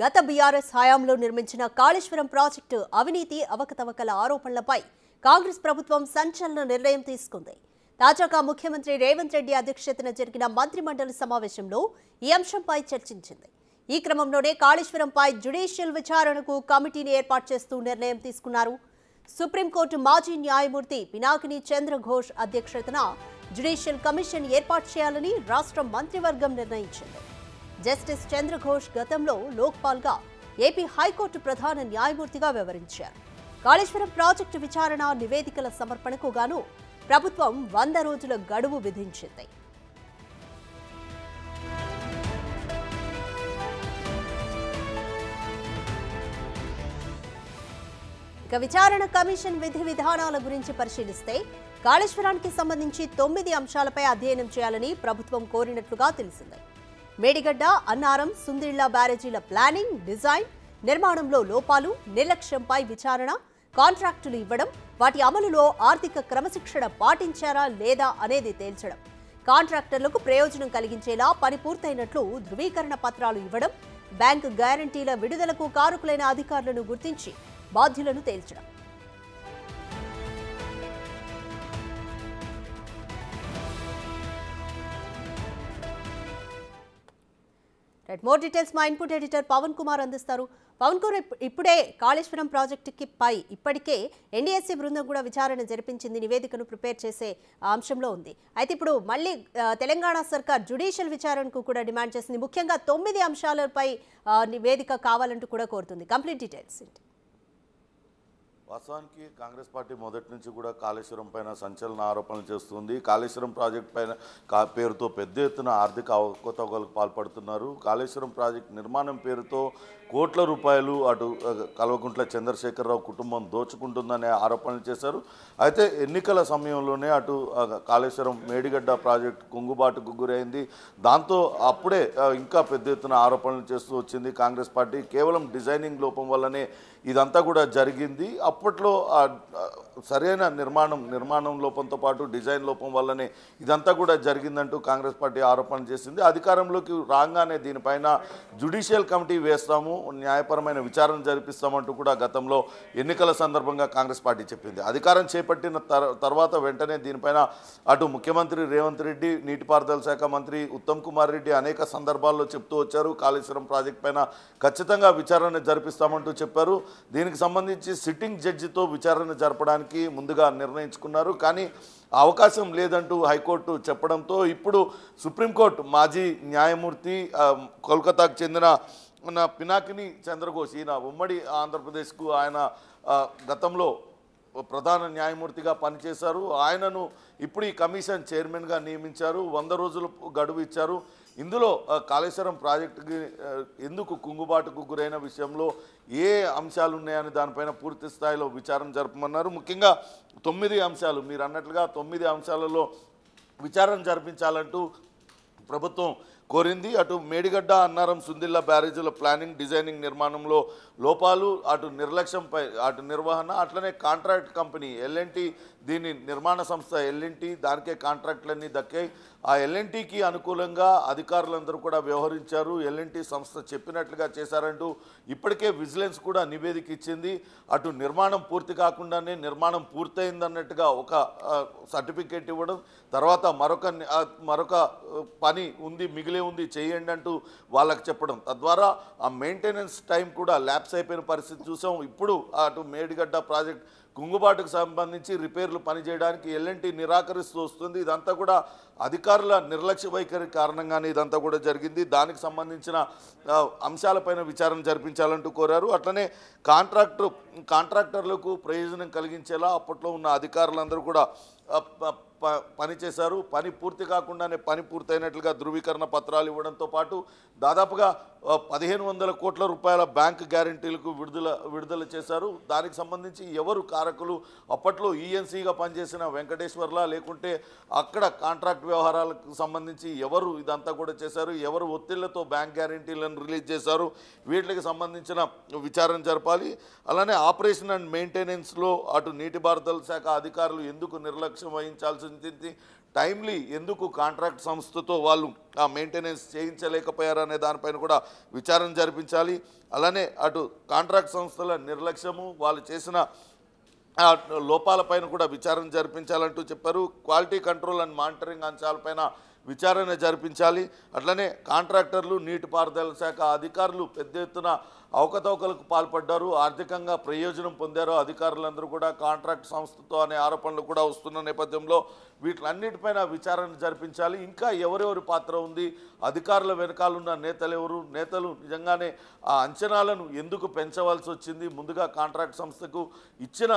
గత బీఆర్ఎస్ హయాంలో నిర్మించిన కాళేశ్వరం ప్రాజెక్టు అవినీతి అవకతవకల ఆరోపణలపై కాంగ్రెస్ ప్రభుత్వం సంచలన నిర్ణయం తీసుకుంది. తాజాగా ముఖ్యమంత్రి రేవంత్ రెడ్డి అధ్యక్షతన జరిగిన మంత్రిమండలి సమావేశంలో ఈ అంశంపై చర్చించింది. ఈ క్రమంలోనే కాళేశ్వరంపై జ్యుడిషియల్ విచారణకు కమిటీని ఏర్పాటు చేస్తూ నిర్ణయం తీసుకున్నారు. సుప్రీంకోర్టు మాజీ న్యాయమూర్తి పినాకిని చంద్రఘోష్ అధ్యక్షతన జ్యుడిషియల్ కమిషన్ ఏర్పాటు చేయాలని రాష్ట్ర మంత్రివర్గం నిర్ణయించింది. జస్టిస్ చంద్రఘోష్ గతంలో లోక్పాల్గా ఏపీ హైకోర్టు ప్రధాన న్యాయమూర్తిగా వ్యవహరించారు. కాళేశ్వరం ప్రాజెక్టు విచారణ నివేదికల సమర్పణకు గాను ప్రభుత్వం 100 రోజుల గడువు విధించింది. ఇక విచారణ కమిషన్ విధి విధానాల గురించి పరిశీలిస్తే కాళేశ్వరానికి సంబంధించి 9 అంశాలపై అధ్యయనం చేయాలని ప్రభుత్వం కోరినట్లుగా తెలిసింది. మేడిగడ్డ, అన్నారం, సుందిళ్ల బ్యారేజీల ప్లానింగ్, డిజైన్, నిర్మాణంలో లోపాలు, నిర్లక్ష్యంపై విచారణ, కాంట్రాక్టులు ఇవ్వడం, వాటి అమలులో ఆర్థిక క్రమశిక్షణ పాటించారా లేదా అనేది తేల్చడం, కాంట్రాక్టర్లకు ప్రయోజనం కలిగించేలా పని పూర్తయినట్లు ధృవీకరణ పత్రాలు ఇవ్వడం, బ్యాంకు గ్యారంటీల విడుదలకు కారకులైన అధికారులను గుర్తించి బాధ్యులను తేల్చడం. మోర్ డీటెయిల్స్ మా ఇన్పుట్ ఎడిటర్ పవన్ కుమార్ అందిస్తారు. పవన్ కుమార్, ఇప్పుడే కాళేశ్వరం ప్రాజెక్టుకి ఇప్పటికే ఎన్డీఎస్సీ బృందం కూడా విచారణ జరిపించింది, నివేదికను ప్రిపేర్ చేసే అంశంలో ఉంది. అయితే ఇప్పుడు మళ్ళీ తెలంగాణ సర్కార్ జ్యుడిషియల్ విచారణకు కూడా డిమాండ్ చేసింది. ముఖ్యంగా 9 అంశాలపై నివేదిక కావాలంటూ కూడా కోరుతుంది. కంప్లీట్ డీటెయిల్స్ ఏంటి? వాస్తవానికి కాంగ్రెస్ పార్టీ మొదటి నుంచి కూడా కాళేశ్వరం పైన సంచలన ఆరోపణలు చేస్తుంది. కాళేశ్వరం ప్రాజెక్టు పైన పేరుతో పెద్ద ఎత్తున ఆర్థిక అవకతవకలకు పాల్పడుతున్నారు. కాళేశ్వరం ప్రాజెక్టు నిర్మాణం పేరుతో కోట్ల రూపాయలు అటు కల్వకుంట్ల చంద్రశేఖరరావు కుటుంబం దోచుకుంటుందనే ఆరోపణలు చేశారు. అయితే ఎన్నికల సమయంలోనే అటు కాళేశ్వరం మేడిగడ్డ ప్రాజెక్టు కుంగుబాటుకు గురైంది. దాంతో అప్పుడే ఇంకా పెద్ద ఎత్తున ఆరోపణలు చేస్తూ వచ్చింది కాంగ్రెస్ పార్టీ. కేవలం డిజైనింగ్ లోపం వల్లనే ఇదంతా కూడా జరిగింది. అప్పట్లో సరైన నిర్మాణం లోపంతో పాటు డిజైన్ లోపం వల్లనే ఇదంతా కూడా జరిగిందంటూ కాంగ్రెస్ పార్టీ ఆరోపణలు చేసింది. అధికారంలోకి రాగానే దీనిపైన జ్యుడిషియల్ కమిటీ వేస్తాము, న్యాయపరమైన విచారణ జరిపిస్తామంటూ కూడా గతంలో ఎన్నికల సందర్భంగా కాంగ్రెస్ పార్టీ చెప్పింది. అధికారం చేపట్టిన తర్వాత వెంటనే దీనిపైన అటు ముఖ్యమంత్రి రేవంత్ రెడ్డి, నీటిపారుదల శాఖ మంత్రి ఉత్తమ్ కుమార్ రెడ్డి అనేక సందర్భాల్లో చెప్తూ వచ్చారు. కాళేశ్వరం ప్రాజెక్టు పైన ఖచ్చితంగా విచారణ జరిపిస్తామంటూ చెప్పారు. దీనికి సంబంధించి సిట్టింగ్ జడ్జితో విచారణ జరపడానికి ముందుగా నిర్ణయించుకున్నారు. కానీ అవకాశం లేదంటూ హైకోర్టు చెప్పడంతో ఇప్పుడు సుప్రీంకోర్టు మాజీ న్యాయమూర్తి కోల్కతాకు చెందిన పినాకిని చంద్రఘోష్, ఈయన ఉమ్మడి ఆంధ్రప్రదేశ్కు ఆయన గతంలో ప్రధాన న్యాయమూర్తిగా పనిచేశారు. ఆయనను ఇప్పుడు ఈ కమిషన్ చైర్మన్గా నియమించారు. 100 రోజులు గడువు ఇచ్చారు. ఇందులో కాళేశ్వరం ప్రాజెక్టుకి ఎందుకు కుంగుబాటుకు గురైన విషయంలో ఏ అంశాలు ఉన్నాయని దానిపైన పూర్తి స్థాయిలో విచారణ జరపమన్నారు. ముఖ్యంగా 9 అంశాలు, మీరు అన్నట్లుగా 9 అంశాలలో విచారణ జరిపించాలంటూ ప్రభుత్వం కోరింది. అటు మేడిగడ్డ, అన్నారం, సుందిళ్ల బ్యారేజీల ప్లానింగ్, డిజైనింగ్, నిర్మాణంలో లోపాలు, అటు నిర్లక్ష్యంపై అటు నిర్వహణ, అట్లనే కాంట్రాక్ట్ కంపెనీ ఎల్ఎన్టీ, దీని నిర్మాణ సంస్థ ఎల్ఎన్టీ, దానికే కాంట్రాక్టులన్నీ దక్కాయి. ఆ ఎల్ఎన్టీకి అనుకూలంగా అధికారులందరూ కూడా వ్యవహరించారు. ఎల్ఎన్టీ సంస్థ చెప్పినట్లుగా చేశారంటూ ఇప్పటికే విజిలెన్స్ కూడా నివేదిక ఇచ్చింది. అటు నిర్మాణం పూర్తి కాకుండానే నిర్మాణం పూర్తయిందన్నట్టుగా ఒక సర్టిఫికేట్ ఇవ్వడం, తర్వాత మరొక పని ఉంది, మిగిలే ఉంది, చేయండి అంటూ వాళ్ళకి చెప్పడం, తద్వారా ఆ మెయింటెనెన్స్ టైం కూడా ల్యాప్స్ అయిపోయిన పరిస్థితి చూసాం. ఇప్పుడు అటు మేడిగడ్డ ప్రాజెక్ట్ కుంగుబాటుకు సంబంధించి రిపేర్లు పనిచేయడానికి ఎల్ఎన్టీ నిరాకరిస్తూ వస్తుంది. ఇదంతా కూడా అధికారుల నిర్లక్ష్య వైఖరి కారణంగానే ఇదంతా కూడా జరిగింది. దానికి సంబంధించిన అంశాలపైన విచారణ జరిపించాలంటూ కోరారు. అట్లనే కాంట్రాక్టర్లకు ప్రయోజనం కలిగించేలా అప్పట్లో ఉన్న అధికారులందరూ కూడా పనిచేశారు. పని పూర్తి కాకుండానే పని పూర్తయినట్లుగా ధృవీకరణ పత్రాలు ఇవ్వడంతో పాటు దాదాపుగా 1500 కోట్ల రూపాయల బ్యాంక్ గ్యారంటీలకు విడుదల చేశారు. దానికి సంబంధించి ఎవరు కారకులు, అప్పట్లో ఈఎన్సీగా పనిచేసిన వెంకటేశ్వర్లా, లేకుంటే అక్కడ కాంట్రాక్ట్ వ్యవహారాలకు సంబంధించి ఎవరు ఇదంతా కూడా చేశారు, ఎవరు ఒత్తిళ్లతో బ్యాంక్ గ్యారంటీలను రిలీజ్ చేశారు, వీటికి సంబంధించిన విచారణ జరపాలి. అలానే ఆపరేషన్ అండ్ మెయింటెనెన్స్లో అటు నీటిపారుదల శాఖ అధికారులు ఎందుకు నిర్లక్ష్యం వహించాల్సి టైమ్లీ ఎందుకు కాంట్రాక్ట్ సంస్థతో వాళ్ళు ఆ మెయింటెనెన్స్ చేయించలేకపోయారనే దానిపైన కూడా విచారణ జరిపించాలి. అలానే అటు కాంట్రాక్ట్ సంస్థల నిర్లక్ష్యము, వాళ్ళు చేసిన ఆ లోపాలపైన కూడా విచారణ జరిపించాలంటూ చెప్పారు. క్వాలిటీ కంట్రోల్ అండ్ మానిటరింగ్ అంశాలపైన విచారణ జరిపించాలి. అట్లనే కాంట్రాక్టర్లు, నీటిపారుదల శాఖ అధికారులు పెద్ద ఎత్తున అవకతవకలకు పాల్పడ్డారు, ఆర్థికంగా ప్రయోజనం పొందారు అధికారులందరూ కూడా కాంట్రాక్ట్ సంస్థతో అనే ఆరోపణలు కూడా వస్తున్న నేపథ్యంలో వీటిలన్నిటిపైన విచారణ జరిపించాలి. ఇంకా ఎవరెవరి పాత్ర ఉంది, అధికారుల వెనకాలన్న నేతలు ఎవరు, నేతలు నిజంగానే ఆ అంచనాలను ఎందుకు పెంచవలసి వచ్చింది, ముందుగా కాంట్రాక్ట్ సంస్థకు ఇచ్చిన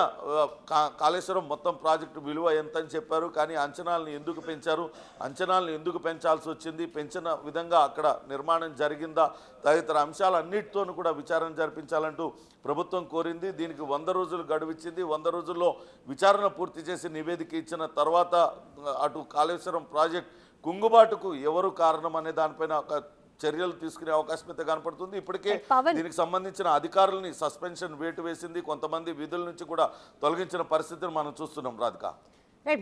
కాళేశ్వరం మొత్తం ప్రాజెక్టు విలువ ఎంతని చెప్పారు, కానీ అంచనాలను ఎందుకు పెంచారు, అంచనాలను ఎందుకు పెంచాల్సి వచ్చింది, పెంచిన విధంగా అక్కడ నిర్మాణం జరిగిందా, తదితర అంశాలన్నిటితోనూ కూడా విచారణ జరిపించాలంటూ ప్రభుత్వం కోరింది. దీనికి 100 రోజులు గడువిచ్చింది. 100 రోజుల్లో విచారణ పూర్తి చేసి నివేదిక ఇచ్చిన తర్వాత అటు కాళేశ్వరం ప్రాజెక్ట్ కుంగుబాటుకు ఎవరు కారణం అనే దానిపైన ఒక చర్యలు తీసుకునే అవకాశం అయితే కనపడుతుంది. ఇప్పటికే దీనికి సంబంధించిన అధికారులని సస్పెన్షన్ వేటు వేసింది, కొంతమంది విధుల నుంచి కూడా తొలగించిన పరిస్థితిని మనం చూస్తున్నాం. రాధిక,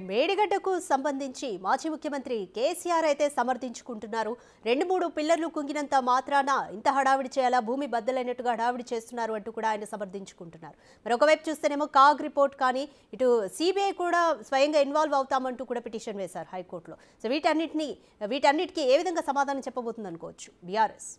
మేడిగడ్డకు సంబంధించి మాజీ ముఖ్యమంత్రి కేసీఆర్ అయితే సమర్థించుకుంటున్నారు. 2-3 పిల్లర్లు కుంగినంత మాత్రాన ఇంత హడావిడి చేయాలా, భూమి బద్దలైనట్టుగా హడావిడి చేస్తున్నారు అంటూ కూడా ఆయన సమర్థించుకుంటున్నారు. మరొకవైపు చూస్తేనేమో కాగ్ రిపోర్ట్ కానీ ఇటు సిబిఐ కూడా స్వయంగా ఇన్వాల్వ్ అవుతామంటూ కూడా పిటిషన్ వేశారు హైకోర్టులో. సో వీటన్నిటికీ ఏ విధంగా సమాధానం చెప్పబోతుంది అనుకోవచ్చు బీఆర్ఎస్?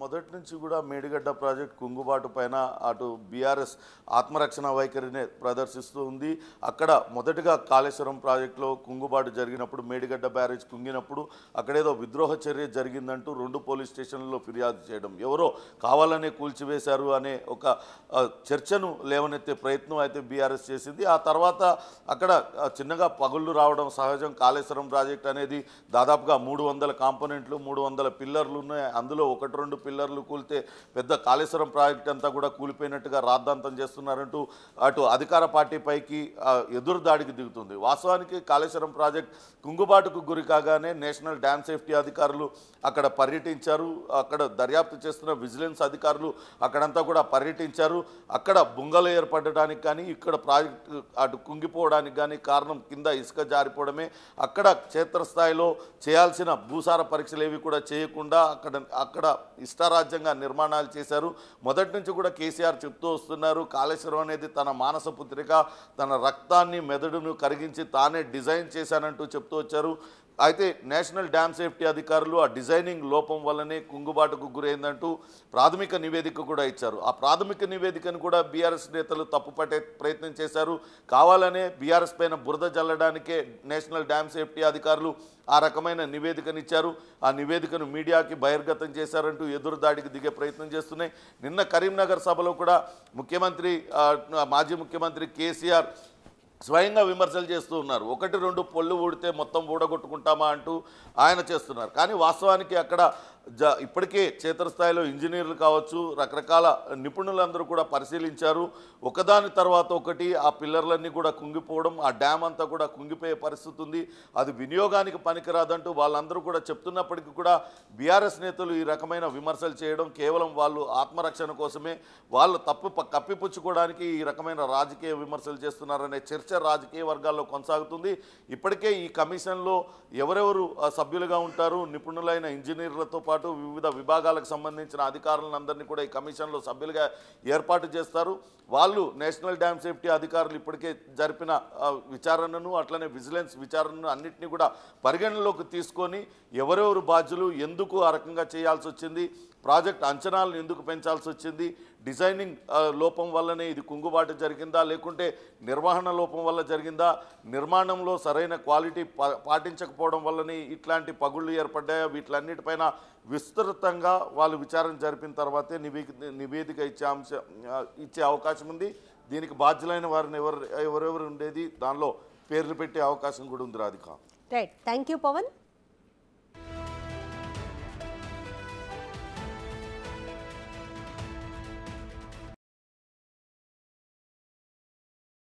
మొదటి నుంచి కూడా మేడిగడ్డ ప్రాజెక్ట్ కుంగుబాటు పైన అటు బీఆర్ఎస్ ఆత్మరక్షణ వైఖరినే ప్రదర్శిస్తూ ఉంది. అక్కడ మొదటగా కాళేశ్వరం ప్రాజెక్టులో కుంగుబాటు జరిగినప్పుడు, మేడిగడ్డ బ్యారేజ్ కుంగినప్పుడు అక్కడేదో విద్రోహ చర్య జరిగిందంటూ 2 పోలీస్ స్టేషన్లలో ఫిర్యాదు చేయడం, ఎవరో కావాలనే కూల్చివేశారు అనే ఒక చర్చను లేవనెత్తే ప్రయత్నం అయితే బీఆర్ఎస్ చేసింది. ఆ తర్వాత అక్కడ చిన్నగా పగుళ్ళు రావడం సహజం. కాళేశ్వరం ప్రాజెక్ట్ అనేది దాదాపుగా 300 కాంపోనెంట్లు, 300 పిల్లర్లు ఉన్నాయి. అందులో 1-2 పిల్లర్లు కూలితే పెద్ద కాళేశ్వరం ప్రాజెక్ట్ అంతా కూడా కూలిపోయినట్టుగా రాద్ధాంతం చేస్తున్నారంటూ అటు అధికార పార్టీపైకి ఎదురు దాడికి దిగుతుంది. వాస్తవానికి కాళేశ్వరం ప్రాజెక్ట్ కుంగుబాటుకు గురి కాగానే నేషనల్ డ్యామ్ సేఫ్టీ అధికారులు అక్కడ పర్యటించారు. అక్కడ దర్యాప్తు చేస్తున్న విజిలెన్స్ అధికారులు అక్కడంతా కూడా పర్యటించారు. అక్కడ బుంగలు ఏర్పడడానికి కానీ, ఇక్కడ ప్రాజెక్టు అటు కుంగిపోవడానికి కానీ కారణం కింద ఇసుక జారిపోవడమే. అక్కడ క్షేత్రస్థాయిలో చేయాల్సిన భూసార పరీక్షలు ఏవి కూడా చేయకుండా అక్కడ ఇష్టారాజ్యంగా నిర్మాణాలు చేశారు. మొదటి నుంచి కూడా కేసీఆర్ చెప్తూ వస్తున్నారు, కాళేశ్వరం అనేది తన మానస పుత్రిక, తన రక్తాన్ని మెదడును కరిగించి తానే డిజైన్ చేశానంటూ చెప్తూ వచ్చారు. అయితే నేషనల్ డ్యామ్ సేఫ్టీ అధికారులు ఆ డిజైనింగ్ లోపం వల్లనే కుంగుబాటుకు గురైందంటూ ప్రాథమిక నివేదిక కూడా ఇచ్చారు. ఆ ప్రాథమిక నివేదికను కూడా బీఆర్ఎస్ నేతలు తప్పుపట్టే ప్రయత్నం చేశారు. కావాలనే బీఆర్ఎస్ పైన బురద జల్లడానికే నేషనల్ డ్యామ్ సేఫ్టీ అధికారులు ఆ రకమైన నివేదికనిచ్చారు. ఆ నివేదికను మీడియాకి బహిర్గతం చేశారంటూ ఎదురు దాడికి దిగే ప్రయత్నం చేస్తున్నాయి. నిన్న కరీంనగర్ సభలో కూడా మాజీ ముఖ్యమంత్రి కేసీఆర్ స్వయంగా విమర్శలు చేస్తూ ఉన్నారు. 1-2 పొల్లు ఊడితే మొత్తం ఊడగొట్టుకుంటామా అంటూ ఆయన చేస్తున్నారు. కానీ వాస్తవానికి అక్కడ ఇప్పటికే క్షేత్రస్థాయిలో ఇంజనీర్లు కావచ్చు, రకరకాల నిపుణులందరూ కూడా పరిశీలించారు. ఒకదాని తర్వాత ఒకటి ఆ పిల్లర్లన్నీ కూడా కుంగిపోవడం, ఆ డ్యామ్ అంతా కూడా కుంగిపోయే పరిస్థితి ఉంది. అది వినియోగానికి పనికిరాదంటూ వాళ్ళందరూ కూడా చెప్తున్నప్పటికీ కూడా బీఆర్ఎస్ నేతలు ఈ రకమైన విమర్శలు చేయడం కేవలం వాళ్ళు ఆత్మరక్షణ కోసమే, వాళ్ళు కప్పిపుచ్చుకోవడానికి ఈ రకమైన రాజకీయ విమర్శలు చేస్తున్నారనే చర్చ రాజకీయ వర్గాల్లో కొనసాగుతుంది. ఇప్పటికే ఈ కమిషన్లో ఎవరెవరు సభ్యులుగా ఉంటారు, నిపుణులైన ఇంజనీర్లతో పాటు వివిధ విభాగాలకు సంబంధించిన అధికారులందరినీ కూడా ఈ కమిషన్లో సభ్యులుగా ఏర్పాటు చేస్తారు. వాళ్ళు నేషనల్ డ్యామ్ సేఫ్టీ అధికారులు ఇప్పటికే జరిపిన విచారణను, అట్లనే విజిలెన్స్ విచారణను అన్నింటినీ కూడా పరిగణనలోకి తీసుకొని ఎవరెవరు బాధ్యులు, ఎందుకు ఆ రకంగా చేయాల్సి వచ్చింది, ప్రాజెక్ట్ అంచనాలను ఎందుకు పెంచాల్సి వచ్చింది, డిజైనింగ్ లోపం వల్లనే ఇది కుంగుబాటు జరిగిందా, లేకుంటే నిర్వహణ లోపం వల్ల జరిగిందా, నిర్మాణంలో సరైన క్వాలిటీ పాటించకపోవడం వల్లనే ఇట్లాంటి పగుళ్ళు ఏర్పడ్డాయా, వీటిలన్నిటిపైన విస్తృతంగా వాళ్ళు విచారణ జరిపిన తర్వాతే నివేదిక ఇచ్చే అవకాశం ఉంది. దీనికి బాధ్యులైన వారిని ఎవరెవరు ఉండేది దానిలో పేర్లు పెట్టే అవకాశం కూడా ఉంది. Radhika, right, thank you Pawan.